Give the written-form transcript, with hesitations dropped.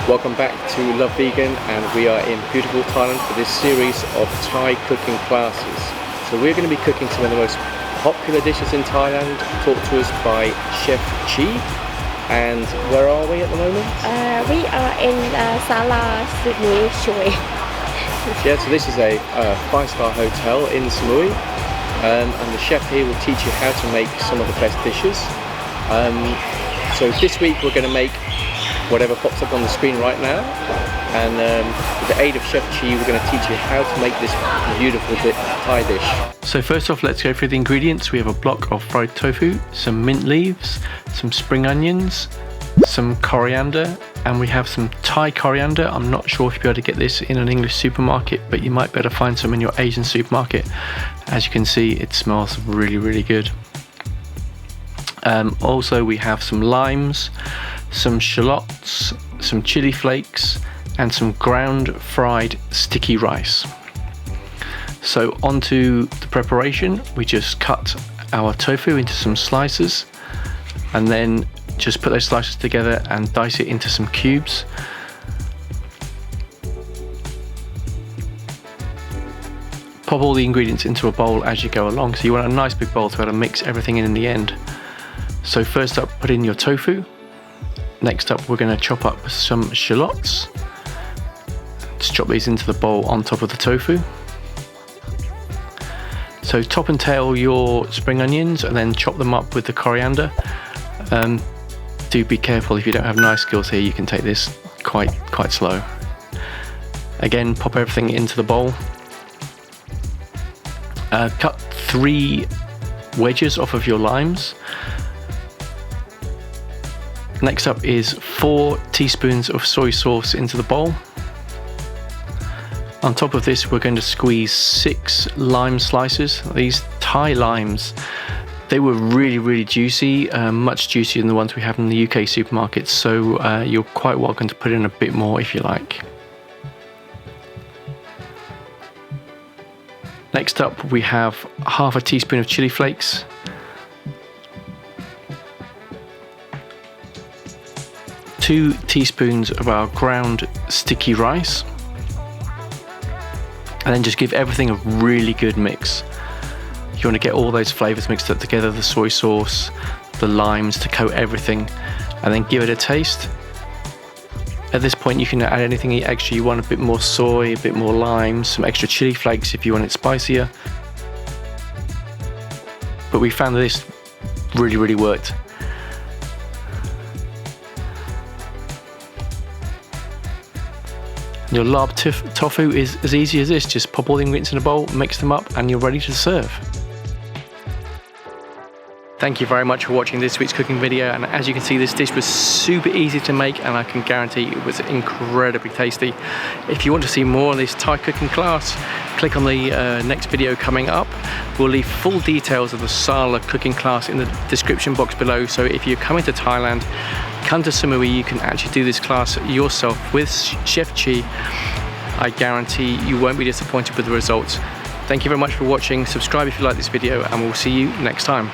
Welcome back to Love Vegan, and we are in beautiful Thailand for this series of Thai cooking classes. So we're going to be cooking some of the most popular dishes in Thailand, taught to us by Chef Chi. And where are we at the moment? We are in Shallots. Yeah, so this is a 5-star hotel in Samui, and the chef here will teach you how to make some of the best dishes. So this week we're going to make whatever pops up on the screen right now, and with the aid of Chef Chi we're going to teach you how to make this beautiful Thai dish. So first off, let's go through the ingredients. We have a block of fried tofu, some mint leaves, some spring onions, some coriander, and we have some Thai coriander. I'm not sure if you'll be able to get this in an English supermarket, but you might be able to find some in your Asian supermarket. As you can see, it smells really good. Also we have some limes, some shallots, some chili flakes, and some ground fried sticky rice. So onto the preparation. We just cut our tofu into some slices, and then just put those slices together and dice it into some cubes. Pop all the ingredients into a bowl as you go along, so you want a nice big bowl to be able to mix everything in the end. So first up, put in your tofu. Next up, we're going to chop up some shallots. Just chop these into the bowl on top of the tofu. So top and tail your spring onions and then chop them up with the coriander. Do be careful, if you don't have knife skills here, you can take this quite slow. Again, pop everything into the bowl. Cut 3 wedges off of your limes. Next up is 4 teaspoons of soy sauce into the bowl. On top of this, we're going to squeeze 6 lime slices. These Thai limes, they were really juicy, much juicier than the ones we have in the UK supermarkets, so you're quite welcome to put in a bit more if you like. Next up, we have half a teaspoon of chili flakes, 2 teaspoons of our ground sticky rice, and then just give everything a really good mix. You want to get all those flavors mixed up together, the soy sauce, the limes, to coat everything, and then give it a taste. At this point you can add anything extra you want, a bit more soy, a bit more lime, some extra chili flakes if you want it spicier. But we found that this really worked. Your Laab Tofu is as easy as this. Just pop all the ingredients in a bowl, mix them up, and you're ready to serve. Thank you very much for watching this week's cooking video, and as you can see, this dish was super easy to make, and I can guarantee it was incredibly tasty. If you want to see more of this Thai cooking class, click on the next video coming up. We'll leave full details of the Sala cooking class in the description box below, so if you're coming to Thailand, come to Samui, you can actually do this class yourself with Chef Chi. I guarantee you won't be disappointed with the results. Thank you very much for watching. Subscribe if you like this video, and we'll see you next time.